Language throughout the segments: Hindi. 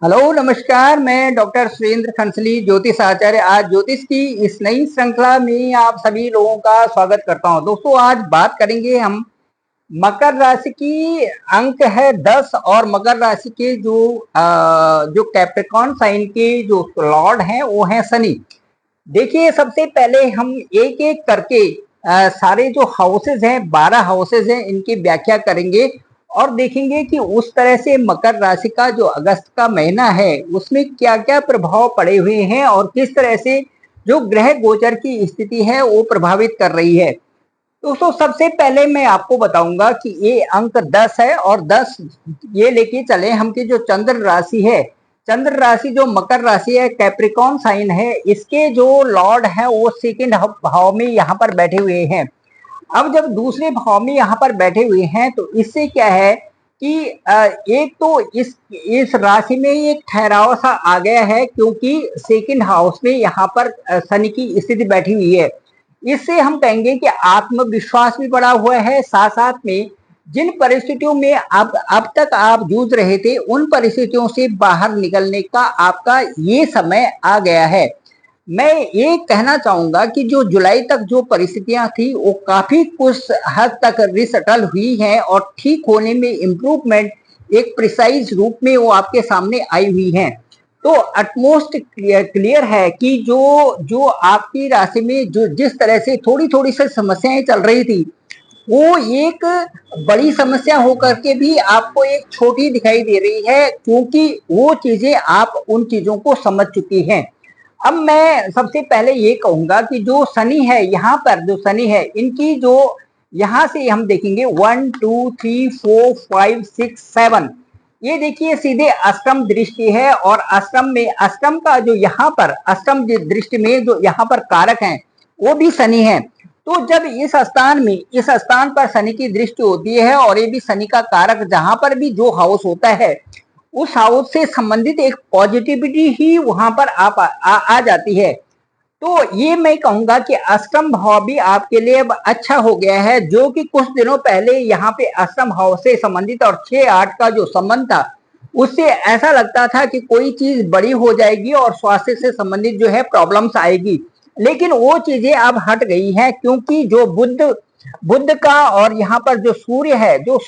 हेलो नमस्कार। मैं डॉक्टर सुरेंद्र खंसली ज्योतिष आचार्य आज ज्योतिष की इस नई श्रृंखला में आप सभी लोगों का स्वागत करता हूं। दोस्तों आज बात करेंगे हम मकर राशि की। अंक है 10 और मकर राशि के जो कैप्रिकॉर्न साइन के जो लॉर्ड हैं वो हैं शनि। देखिए सबसे पहले हम एक एक करके सारे जो हाउसेज हैं 12 हाउसेज हैं इनकी व्याख्या करेंगे और देखेंगे कि उस तरह से मकर राशि का जो अगस्त का महीना है उसमें क्या क्या प्रभाव पड़े हुए हैं और किस तरह से जो ग्रह गोचर की स्थिति है वो प्रभावित कर रही है। दोस्तों सबसे पहले मैं आपको बताऊंगा कि ये अंक 10 है और 10 ये लेके चले हम की जो चंद्र राशि है। चंद्र राशि जो मकर राशि है कैप्रिकॉर्न साइन है, इसके जो लॉर्ड है वो सेकंड भाव में यहाँ पर बैठे हुए हैं। अब जब दूसरे भाव में यहाँ पर बैठे हुए हैं तो इससे क्या है कि एक तो इस राशि में एक ठहराव सा आ गया है क्योंकि सेकंड हाउस में यहाँ पर शनि की स्थिति बैठी हुई है। इससे हम कहेंगे कि आत्मविश्वास भी बढ़ा हुआ है, साथ साथ में जिन परिस्थितियों में अब तक आप जूझ रहे थे उन परिस्थितियों से बाहर निकलने का आपका ये समय आ गया है। मैं ये कहना चाहूंगा कि जो जुलाई तक जो परिस्थितियां थी वो काफी कुछ हद तक रिसेटल हुई हैं और ठीक होने में इम्प्रूवमेंट एक प्रिसाइज रूप में वो आपके सामने आई हुई हैं। तो अटमोस्ट क्लियर है कि जो जो आपकी राशि में जो जिस तरह से थोड़ी थोड़ी सी समस्याएं चल रही थी वो एक बड़ी समस्या होकर के भी आपको एक छोटी दिखाई दे रही है क्योंकि वो चीजें आप उन चीजों को समझ चुकी हैं। अब मैं सबसे पहले ये कहूंगा कि जो शनि है यहाँ पर जो शनि है इनकी जो यहाँ से हम देखेंगे 1 2 3 4 5 6 7, ये देखिए सीधे अष्टम दृष्टि है और अष्टम में अष्टम का जो यहाँ पर अष्टम दृष्टि में जो यहाँ पर कारक हैं वो भी शनि है। तो जब इस स्थान पर शनि की दृष्टि होती है और ये भी शनि का कारक, जहां पर भी जो हाउस होता है उस हाउस से संबंधित एक पॉजिटिविटी ही वहां पर आ जाती है। तो ये मैं कहूंगा कि अष्टम भाव भी आपके लिए अब अच्छा हो गया है, जो कि कुछ दिनों पहले यहाँ पे अष्टम भाव से संबंधित और 6-8 का जो संबंध था उससे ऐसा लगता था कि कोई चीज बड़ी हो जाएगी और स्वास्थ्य से संबंधित जो है प्रॉब्लम्स आएगी, लेकिन वो चीजें अब हट गई हैं क्योंकि जो बुद्ध बुद्ध का और यहाँ पर जो सूर्य है जो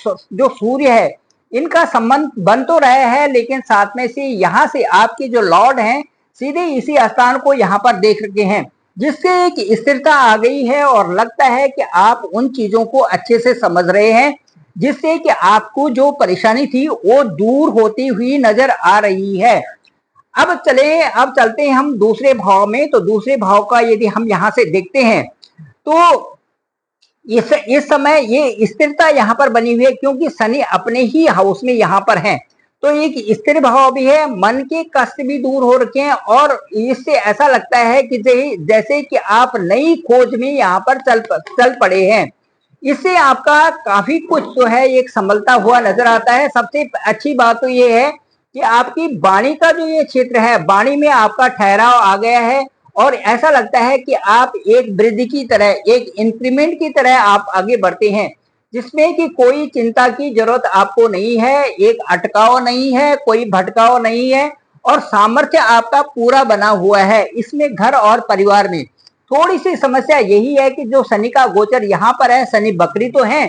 सूर्य है इनका संबंध बन तो रहा है, लेकिन साथ में से यहाँ से आपके जो लॉर्ड हैं सीधे इसी स्थान को यहाँ पर देख रखे हैं, जिससे एक स्थिरता आ गई है और लगता है कि आप उन चीजों को अच्छे से समझ रहे हैं, जिससे कि आपको जो परेशानी थी वो दूर होती हुई नजर आ रही है। अब चलते हैं हम दूसरे भाव में। तो दूसरे भाव का यदि हम यहाँ से देखते हैं तो इस समय ये स्थिरता यहाँ पर बनी हुई है क्योंकि शनि अपने ही हाउस में यहाँ पर है। तो एक स्थिर भाव भी है, मन के कष्ट भी दूर हो रखे हैं और इससे ऐसा लगता है कि जैसे कि आप नई खोज में यहाँ पर चल पड़े हैं। इससे आपका काफी कुछ जो है एक संभलता हुआ नजर आता है। सबसे अच्छी बात तो ये है कि आपकी वाणी का जो ये क्षेत्र है, वाणी में आपका ठहराव आ गया है और ऐसा लगता है कि आप एक वृद्धि की तरह, एक इंक्रीमेंट की तरह आप आगे बढ़ते हैं, जिसमें कि कोई चिंता की जरूरत आपको नहीं है, एक अटकाव नहीं है, कोई भटकाव नहीं है और सामर्थ्य आपका पूरा बना हुआ है। इसमें घर और परिवार में थोड़ी सी समस्या यही है कि जो शनि का गोचर यहाँ पर है, शनि बकरी तो है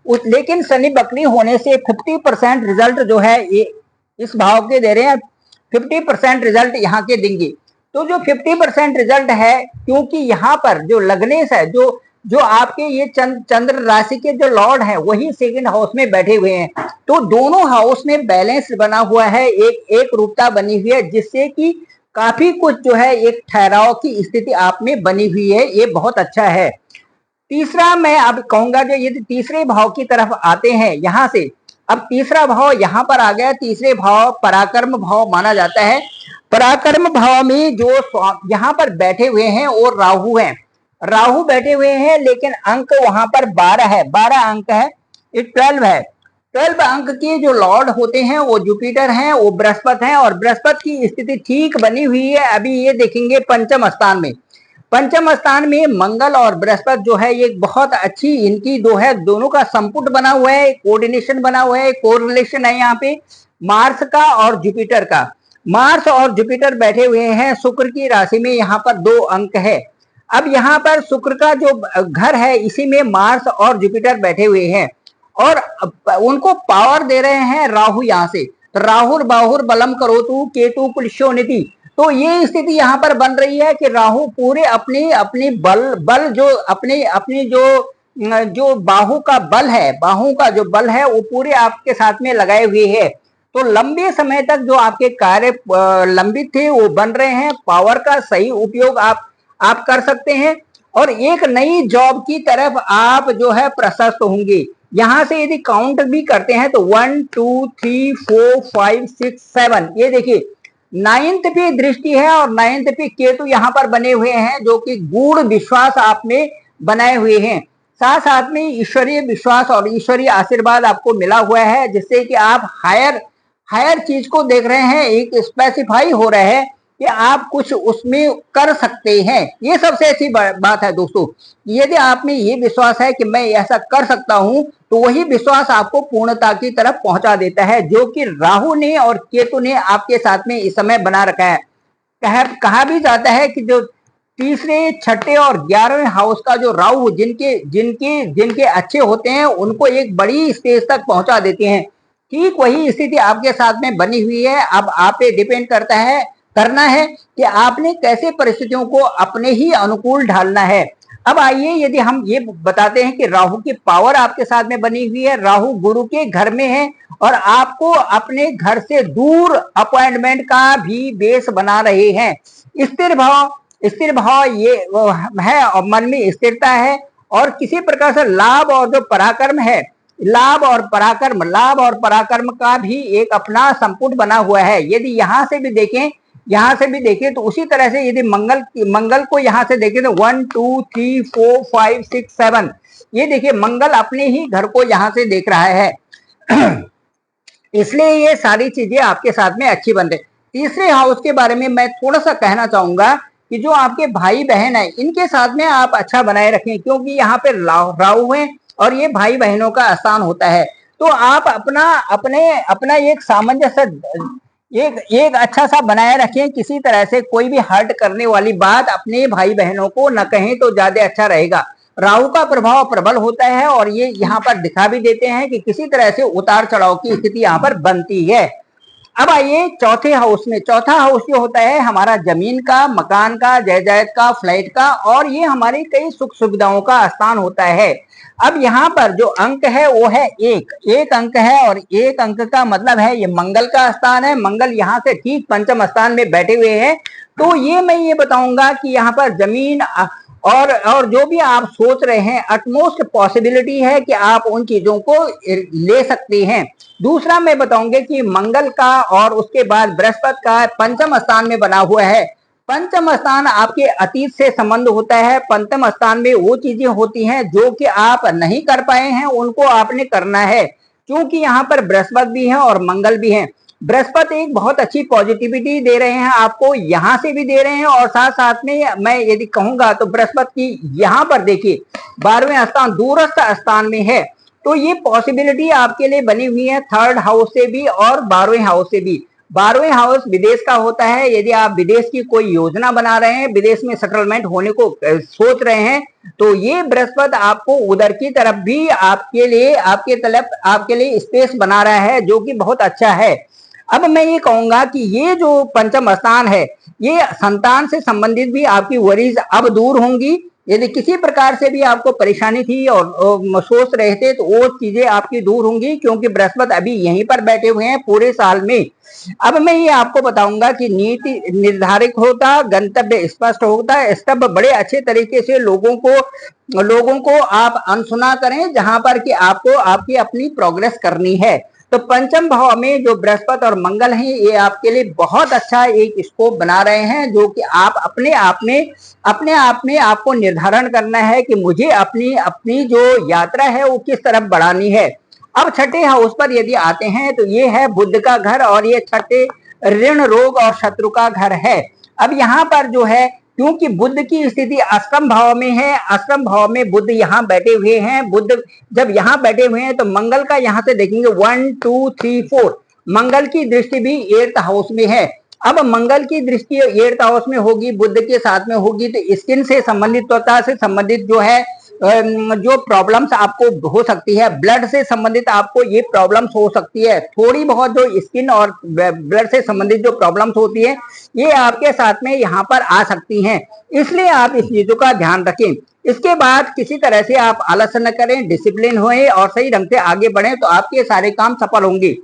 लेकिन शनि बकरी होने से 50% रिजल्ट जो है ये इस भाव के दे रहे हैं, 50% रिजल्ट यहाँ के देंगे। तो जो 50% रिजल्ट है क्योंकि यहाँ पर जो लग्नेश है, जो जो आपके ये चंद्र राशि के जो लॉर्ड हैं वही सेकंड हाउस में बैठे हुए हैं, तो दोनों हाउस में बैलेंस बना हुआ है, एक रूपता बनी हुई है, जिससे कि काफी कुछ जो है एक ठहराव की स्थिति आप में बनी हुई है। ये बहुत अच्छा है। तीसरा मैं अब कहूंगा कि यदि तीसरे भाव की तरफ आते हैं यहाँ से, अब तीसरा भाव यहाँ पर आ गया। तीसरे भाव पराक्रम भाव माना जाता है। पराक्रम भाव में जो यहाँ पर बैठे हुए हैं वो राहु हैं। राहु बैठे हुए हैं लेकिन अंक वहां पर 12 है, 12 अंक है, ये 12 है। 12 अंक के जो लॉर्ड होते हैं वो जुपिटर हैं, वो बृहस्पति हैं और बृहस्पति की स्थिति ठीक बनी हुई है। अभी ये देखेंगे पंचम स्थान में, पंचम स्थान में मंगल और बृहस्पति जो है ये बहुत अच्छी इनकी दो है, दोनों का संपुट बना हुआ है, कोऑर्डिनेशन बना हुआ है, कोरिलेशन है यहाँ पे मार्स का और जुपिटर का। मार्स और जुपिटर बैठे हुए हैं शुक्र की राशि में, यहाँ पर 2 अंक है। अब यहाँ पर शुक्र का जो घर है इसी में मार्स और जुपिटर बैठे हुए हैं और उनको पावर दे रहे हैं राहु यहाँ से। तो राहुर बाहुर बलम करोतु केतु पुलिशोनिति, तो ये स्थिति यहाँ पर बन रही है कि राहु पूरे अपनी अपनी बल जो अपने अपनी जो बाहु का बल है, बाहु का जो बल है वो पूरे आपके साथ में लगाए हुए है। तो लंबे समय तक जो आपके कार्य लंबित थे वो बन रहे हैं। पावर का सही उपयोग आप कर सकते हैं और एक नई जॉब की तरफ आप जो है प्रशस्त होंगे। यहां से यदि काउंट भी करते हैं तो 1 2 3 4 5 6 7, ये देखिए 9th पे दृष्टि है और 9th पे केतु यहाँ पर बने हुए हैं, जो कि गूढ़ विश्वास आप में बनाए हुए हैं। साथ साथ में ईश्वरीय विश्वास और ईश्वरीय आशीर्वाद आपको मिला हुआ है, जिससे कि आप हायर चीज को देख रहे हैं, एक स्पेसिफाई हो रहा है कि आप कुछ उसमें कर सकते हैं। ये सबसे अच्छी बात है दोस्तों, यदि आप में ये विश्वास है कि मैं ऐसा कर सकता हूं, तो वही विश्वास आपको पूर्णता की तरफ पहुंचा देता है, जो कि राहु ने और केतु ने आपके साथ में इस समय बना रखा है। कहा भी जाता है कि जो तीसरे, छठे और 11वें हाउस का जो राहु जिनके जिनके जिनके अच्छे होते हैं उनको एक बड़ी स्टेज तक पहुंचा देते हैं। ठीक वही स्थिति आपके साथ में बनी हुई है। अब आप पे डिपेंड करना है कि आपने कैसे परिस्थितियों को अपने ही अनुकूल ढालना है। अब आइए यदि हम ये बताते हैं कि राहु की पावर आपके साथ में बनी हुई है, राहु गुरु के घर में है और आपको अपने घर से दूर अपॉइंटमेंट का भी बेस बना रहे हैं। स्थिर भाव ये है और मन में स्थिरता है और किसी प्रकार से लाभ और जो पराक्रम है, लाभ और पराक्रम का भी एक अपना संपुट बना हुआ है। यदि यहाँ से भी देखें तो उसी तरह से यदि मंगल को यहाँ से देखें तो 1 2 3 4 5 6 7, ये देखिए मंगल अपने ही घर को यहाँ से देख रहा है। इसलिए ये सारी चीजें आपके साथ में अच्छी बन रही। तीसरे हाउस के बारे में मैं थोड़ा सा कहना चाहूंगा कि जो आपके भाई बहन है इनके साथ में आप अच्छा बनाए रखें, क्योंकि यहाँ पे राहु है और ये भाई बहनों का स्थान होता है। तो आप अपना एक सामंजस्य एक अच्छा सा बनाए रखें। किसी तरह से कोई भी हर्ट करने वाली बात अपने भाई बहनों को न कहें तो ज्यादा अच्छा रहेगा। राहु का प्रभाव प्रबल होता है और ये यहाँ पर दिखा भी देते हैं कि किसी तरह से उतार चढ़ाव की स्थिति यहाँ पर बनती है। अब आइए चौथे हाउस में। चौथा हाउस जो होता है हमारा जमीन का, मकान का, जायदाद का, फ्लैट का, और ये हमारी कई सुख सुविधाओं का स्थान होता है। अब यहाँ पर जो अंक है वो है एक अंक है और एक अंक का मतलब है ये मंगल का स्थान है। मंगल यहाँ से ठीक पंचम स्थान में बैठे हुए हैं। तो ये मैं ये बताऊंगा कि यहाँ पर जमीन और जो भी आप सोच रहे हैं अटमोस्ट पॉसिबिलिटी है कि आप उन चीजों को ले सकते हैं। दूसरा मैं बताऊंगा कि मंगल का और उसके बाद बृहस्पति का पंचम स्थान में बना हुआ है। पंचम स्थान आपके अतीत से संबंध होता है। पंचम स्थान में वो चीजें होती हैं जो कि आप नहीं कर पाए हैं, उनको आपने करना है, क्योंकि यहाँ पर बृहस्पति भी है और मंगल भी है। बृहस्पति एक बहुत अच्छी पॉजिटिविटी दे रहे हैं आपको, यहाँ से भी दे रहे हैं और साथ साथ में मैं यदि कहूंगा तो बृहस्पति की यहाँ पर देखिए 12वें स्थान दूरस्थ स्थान में है। तो ये पॉसिबिलिटी आपके लिए बनी हुई है थर्ड हाउस से भी और 12वें हाउस से भी। 12वें हाउस विदेश का होता है। यदि आप विदेश की कोई योजना बना रहे हैं, विदेश में सेटलमेंट होने को सोच रहे हैं, तो ये बृहस्पति आपको उधर की तरफ भी आपके लिए स्पेस बना रहा है, जो कि बहुत अच्छा है। अब मैं ये कहूंगा कि ये जो पंचम स्थान है ये संतान से संबंधित भी आपकी वरीज अब दूर होंगी। यदि किसी प्रकार से भी आपको परेशानी थी और सोच रहे थे तो वो चीजें आपकी दूर होंगी, क्योंकि बृहस्पति अभी यहीं पर बैठे हुए हैं पूरे साल में। अब मैं ये आपको बताऊंगा कि नीति निर्धारित होता, गंतव्य स्पष्ट होता, स्टेप बड़े अच्छे तरीके से लोगों को आप अनसुना करें, जहां पर कि आपको आपकी अपनी प्रोग्रेस करनी है। तो पंचम भाव में जो बृहस्पति और मंगल हैं ये आपके लिए बहुत अच्छा एक स्कोप बना रहे हैं, जो कि आप अपने आप में आपको निर्धारण करना है कि मुझे अपनी जो यात्रा है वो किस तरफ बढ़ानी है। अब छठे हाउस पर यदि आते हैं तो ये है बुध का घर और ये छठे ऋण, रोग और शत्रु का घर है। अब यहाँ पर जो है, क्योंकि बुध की स्थिति अष्टम भाव में है, अष्टम भाव में बुध यहाँ बैठे हुए हैं। बुध जब यहाँ बैठे हुए हैं तो मंगल का यहाँ से देखेंगे 1 2 3 4, मंगल की दृष्टि भी 8th हाउस में है। अब मंगल की दृष्टि 8th हाउस में होगी, बुध के साथ में होगी, तो स्किन से संबंधित, त्वचा से संबंधित जो है जो प्रॉब्लम्स आपको हो सकती है, ब्लड से संबंधित आपको ये प्रॉब्लम्स हो सकती है, थोड़ी बहुत जो स्किन और ब्लड से संबंधित जो प्रॉब्लम्स होती है ये आपके साथ में यहाँ पर आ सकती हैं, इसलिए आप इस चीजों का ध्यान रखें। इसके बाद किसी तरह से आप आलस न करें, डिसिप्लिन होएं और सही ढंग से आगे बढ़ें, तो आपके सारे काम सफल होंगे।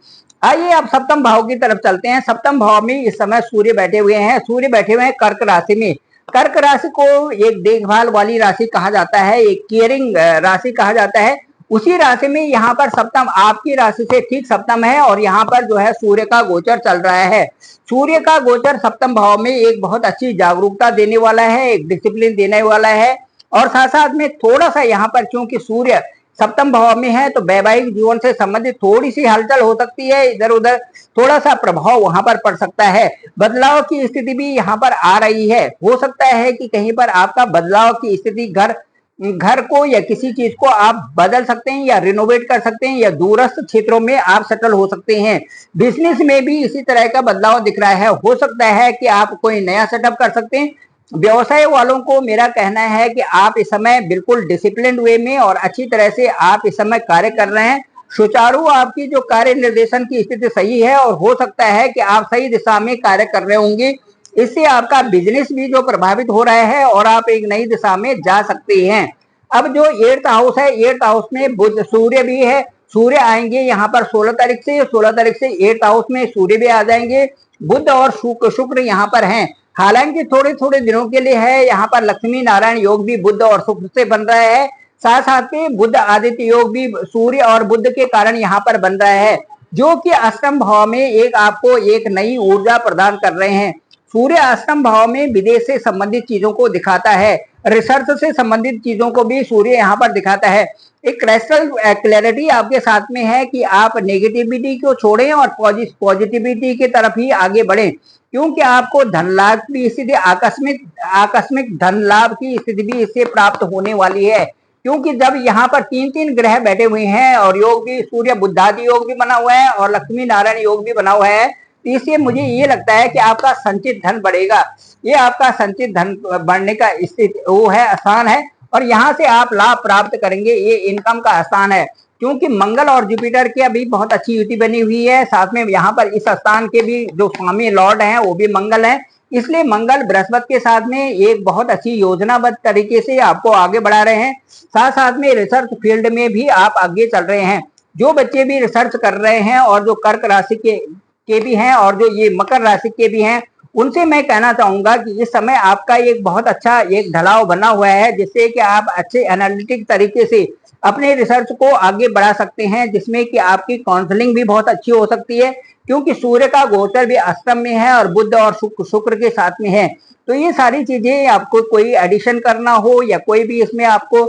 आइए अब सप्तम भाव की तरफ चलते हैं। सप्तम भाव में इस समय सूर्य बैठे हुए हैं, सूर्य बैठे हुए हैं कर्क राशि में। कर्क राशि को एक देखभाल वाली राशि कहा जाता है, एक केयरिंग राशि कहा जाता है। उसी राशि में यहाँ पर सप्तम आपकी राशि से ठीक सप्तम है और यहाँ पर जो है सूर्य का गोचर चल रहा है। सूर्य का गोचर सप्तम भाव में एक बहुत अच्छी जागरूकता देने वाला है, एक डिसिप्लिन देने वाला है, और साथ साथ में थोड़ा सा यहाँ पर क्योंकि सूर्य सप्तम भाव में है तो वैवाहिक जीवन से संबंधित थोड़ी सी हलचल हो सकती है, इधर उधर थोड़ा सा प्रभाव वहां पर पड़ सकता है। बदलाव की स्थिति भी यहाँ पर आ रही है, हो सकता है कि कहीं पर आपका बदलाव की स्थिति घर को या किसी चीज को आप बदल सकते हैं या रिनोवेट कर सकते हैं या दूरस्थ क्षेत्रों में आप सेटल हो सकते हैं। बिजनेस में भी इसी तरह का बदलाव दिख रहा है, हो सकता है कि आप कोई नया सेटअप कर सकते हैं। व्यवसाय वालों को मेरा कहना है कि आप इस समय बिल्कुल डिसिप्लिन वे में और अच्छी तरह से आप इस समय कार्य कर रहे हैं, सुचारू आपकी जो कार्य निर्देशन की स्थिति सही है और हो सकता है कि आप सही दिशा में कार्य कर रहे होंगे। इससे आपका बिजनेस भी जो प्रभावित हो रहा है और आप एक नई दिशा में जा सकते हैं। अब जो 8th हाउस है, 8th हाउस में बुध सूर्य भी है, सूर्य आएंगे यहाँ पर 16 तारीख से, 16 तारीख से 8th हाउस में सूर्य भी आ जाएंगे। बुध और शुक्र यहाँ पर हैं, हालांकि थोड़े थोड़े दिनों के लिए है। यहाँ पर लक्ष्मी नारायण योग भी बुध और शुक्र से बन रहा है, साथ साथ में बुध आदित्य योग भी सूर्य और बुध के कारण यहाँ पर बन रहा है, जो कि अष्टम भाव में एक आपको एक नई ऊर्जा प्रदान कर रहे हैं। सूर्य अष्टम भाव में विदेश से संबंधित चीजों को दिखाता है, रिसर्च से संबंधित चीजों को भी सूर्य यहाँ पर दिखाता है। एक क्रिस्टल क्लैरिटी आपके साथ में है कि आप नेगेटिविटी को छोड़ें और पॉजिटिविटी की तरफ ही आगे बढ़ें, क्योंकि आपको धन लाभ की स्थिति आकस्मिक धन लाभ की स्थिति भी इससे प्राप्त होने वाली है, क्योंकि जब यहाँ पर तीन ग्रह बैठे हुए हैं और योग भी सूर्य बुद्धादि योग भी बना हुआ है और लक्ष्मी नारायण योग भी बना हुआ है, इसलिए मुझे ये लगता है कि आपका संचित धन बढ़ेगा। ये आपका संचित धन बढ़ने का स्थिति वो है, आसान है, और यहाँ से आप लाभ प्राप्त करेंगे। ये इनकम का स्थान है, क्योंकि मंगल और जुपिटर की अभी बहुत अच्छी युति बनी हुई है, साथ में यहाँ पर इस स्थान के भी जो स्वामी लॉर्ड हैं वो भी मंगल है, इसलिए मंगल बृहस्पति के साथ में एक बहुत अच्छी योजनाबद्ध तरीके से आपको आगे बढ़ा रहे हैं। साथ साथ में रिसर्च फील्ड में भी आप आगे चल रहे हैं। जो बच्चे भी रिसर्च कर रहे हैं और जो कर्क राशि के भी हैं और जो ये मकर राशि के भी हैं, उनसे मैं कहना चाहूंगा कि इस समय आपका एक बहुत अच्छा एक ढलाव बना हुआ है, जिससे कि आप अच्छे एनालिटिक तरीके से अपने रिसर्च को आगे बढ़ा सकते हैं, जिसमें कि आपकी काउंसलिंग भी बहुत अच्छी हो सकती है, क्योंकि सूर्य का गोचर भी अष्टम में है और बुध और शुक्र के साथ में है। तो ये सारी चीजें आपको कोई एडिशन करना हो या कोई भी इसमें आपको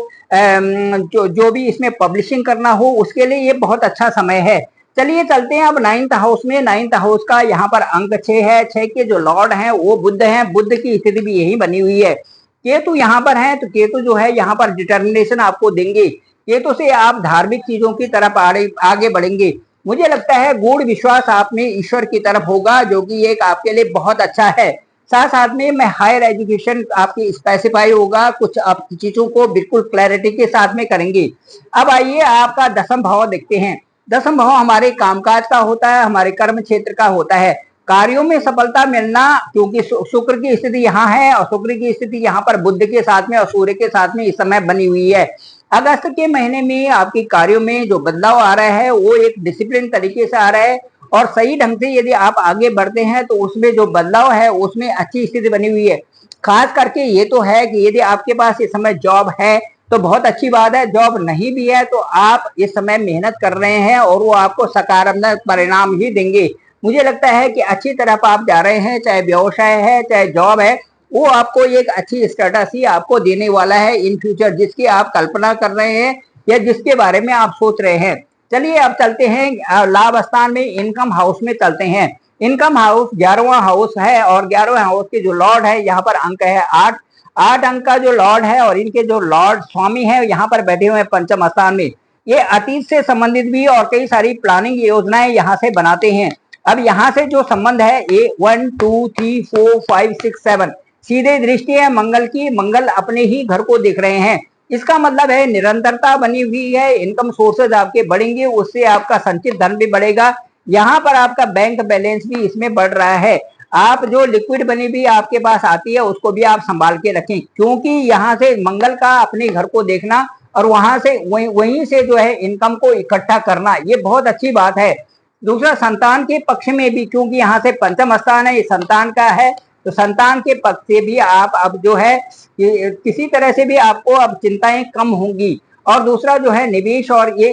जो भी इसमें पब्लिशिंग करना हो, उसके लिए ये बहुत अच्छा समय है। चलिए चलते हैं अब 9th हाउस में। 9th हाउस का यहाँ पर अंक 6 है, 6 के जो लॉर्ड हैं वो बुध हैं, बुध की स्थिति भी यही बनी हुई है। केतु यहाँ पर है, तो केतु जो है यहाँ पर डिटर्मिनेशन आपको देंगे, केतु से आप धार्मिक चीजों की तरफ आगे बढ़ेंगे। मुझे लगता है गूढ़ विश्वास आप में ईश्वर की तरफ होगा, जो कि एक आपके लिए बहुत अच्छा है। साथ साथ में मैं हायर एजुकेशन आपकी स्पेसिफाई होगा, कुछ आप चीजों को बिल्कुल क्लैरिटी के साथ में करेंगे। अब आइए आपका 10th भाव देखते हैं। 10th भाव हमारे कामकाज का होता है, हमारे कर्म क्षेत्र का होता है, कार्यों में सफलता मिलना, क्योंकि शुक्र की स्थिति यहाँ है और शुक्र की स्थिति यहाँ पर बुध के साथ में और सूर्य के साथ में इस समय बनी हुई है। अगस्त के महीने में आपके कार्यों में जो बदलाव आ रहा है वो एक डिसिप्लिन तरीके से आ रहा है, और सही ढंग से यदि आप आगे बढ़ते हैं तो उसमें जो बदलाव है उसमें अच्छी स्थिति बनी हुई है। खास करके ये तो है कि यदि आपके पास इस समय जॉब है तो बहुत अच्छी बात है, जॉब नहीं भी है तो आप इस समय मेहनत कर रहे हैं और वो आपको सकारात्मक परिणाम ही देंगे। मुझे लगता है कि अच्छी तरफ आप जा रहे हैं, चाहे व्यवसाय है चाहे जॉब है, वो आपको एक अच्छी स्टेटस ही आपको देने वाला है इन फ्यूचर, जिसकी आप कल्पना कर रहे हैं या जिसके बारे में आप सोच रहे हैं। चलिए अब चलते हैं लाभ स्थान में, इनकम हाउस में चलते हैं। इनकम हाउस 11वां हाउस है और 11वें हाउस के जो लॉर्ड है यहाँ पर अंक है 8 अंक का जो लॉर्ड है, और इनके जो लॉर्ड स्वामी है यहाँ पर बैठे हुए हैं पंचम स्थान में। ये अतीत से संबंधित भी और कई सारी प्लानिंग योजनाएं यहाँ से बनाते हैं। अब यहाँ से जो संबंध है 1 2 3 4 5 6 7 सीधे दृष्टि है मंगल की, मंगल अपने ही घर को देख रहे हैं। इसका मतलब है निरंतरता बनी हुई है, इनकम सोर्सेज आपके बढ़ेंगे, उससे आपका संचित धन भी बढ़ेगा। यहाँ पर आपका बैंक बैलेंस भी इसमें बढ़ रहा है। आप जो लिक्विड मनी भी आपके पास आती है उसको भी आप संभाल के रखें, क्योंकि यहाँ से मंगल का अपने घर को देखना और वहां से वहीं से जो है इनकम को इकट्ठा करना, ये बहुत अच्छी बात है। दूसरा, संतान के पक्ष में भी, क्योंकि यहाँ से पंचम स्थान है, ये संतान का है, तो संतान के पक्ष से भी आप अब जो है किसी तरह से भी आपको अब चिंताएं कम होंगी। और दूसरा जो है निवेश और ये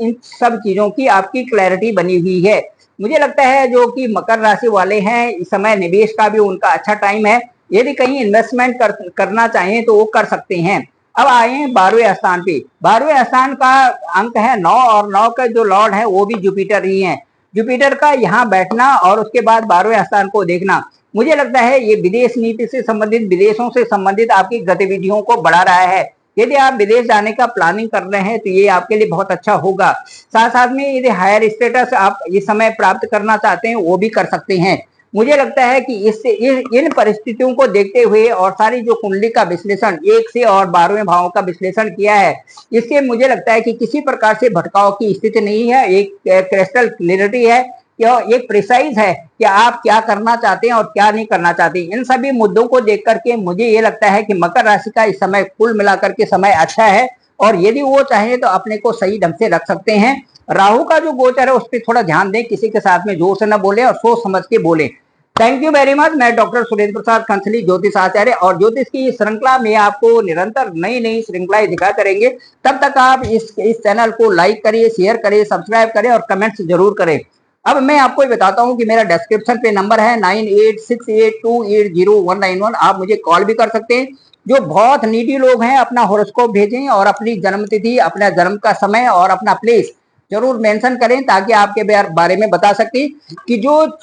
इन सब चीजों की आपकी क्लैरिटी बनी हुई है। मुझे लगता है जो कि मकर राशि वाले हैं, इस समय निवेश का भी उनका अच्छा टाइम है। यदि कहीं इन्वेस्टमेंट करना चाहें तो वो कर सकते हैं। अब आए 12वें स्थान पे। 12वें स्थान का अंक है 9 और 9 का जो लॉर्ड है वो भी जुपिटर ही है। जुपिटर का यहाँ बैठना और उसके बाद 12वें स्थान को देखना, मुझे लगता है ये विदेश नीति से संबंधित, विदेशों से संबंधित आपकी गतिविधियों को बढ़ा रहा है। यदि आप विदेश जाने का प्लानिंग कर रहे हैं तो ये आपके लिए बहुत अच्छा होगा। साथ साथ में यदि हायर स्टेटस आप इस समय प्राप्त करना चाहते हैं वो भी कर सकते हैं। मुझे लगता है कि इससे इन परिस्थितियों को देखते हुए और सारी जो कुंडली का विश्लेषण 1 से और 12वें भावों का विश्लेषण किया है, इससे मुझे लगता है कि किसी प्रकार से भटकाव की स्थिति नहीं है। एक क्रिस्टल क्लियरिटी है, एक प्रिसाइज है कि आप क्या करना चाहते हैं और क्या नहीं करना चाहते। इन सभी मुद्दों को देख करके मुझे ये लगता है कि मकर राशि का इस समय कुल मिलाकर के समय अच्छा है, और यदि वो चाहे तो अपने को सही ढंग से रख सकते हैं। राहु का जो गोचर है उस पर थोड़ा ध्यान दें, किसी के साथ में जोर से न बोले और सोच समझ के बोले। Thank you very much. मैं डॉक्टर सुरेंद्र प्रसाद खंसली, ज्योतिष आचार्य, और ज्योतिष की श्रृंखला में आपको निरंतर नई नई श्रृंखलाएं दिखा करेंगे। तब तक आप इस चैनल को लाइक करिए, शेयर करिए, सब्सक्राइब करें और कमेंट्स जरूर करें। अब मैं आपको बताता हूं कि मेरा डिस्क्रिप्शन पे नंबर है 9868280191। आप मुझे कॉल भी कर सकते हैं। जो बहुत नीडी लोग हैं अपना हॉरोस्कोप भेजें और अपनी जन्म तिथि, अपना जन्म का समय और अपना प्लेस जरूर मेंशन करें, ताकि आपके बारे में बता सके कि जो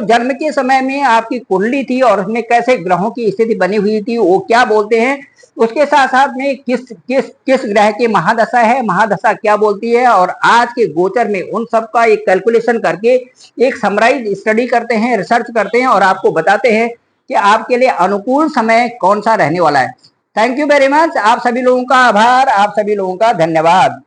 जन्म के समय में आपकी कुंडली थी और उसमें कैसे ग्रहों की स्थिति बनी हुई थी वो क्या बोलते हैं। उसके साथ साथ में किस ग्रह की महादशा है, महादशा क्या बोलती है, और आज के गोचर में उन सब का एक कैलकुलेशन करके एक समराइज स्टडी करते हैं, रिसर्च करते हैं और आपको बताते हैं कि आपके लिए अनुकूल समय कौन सा रहने वाला है। Thank you very much. आप सभी लोगों का आभार, आप सभी लोगों का धन्यवाद।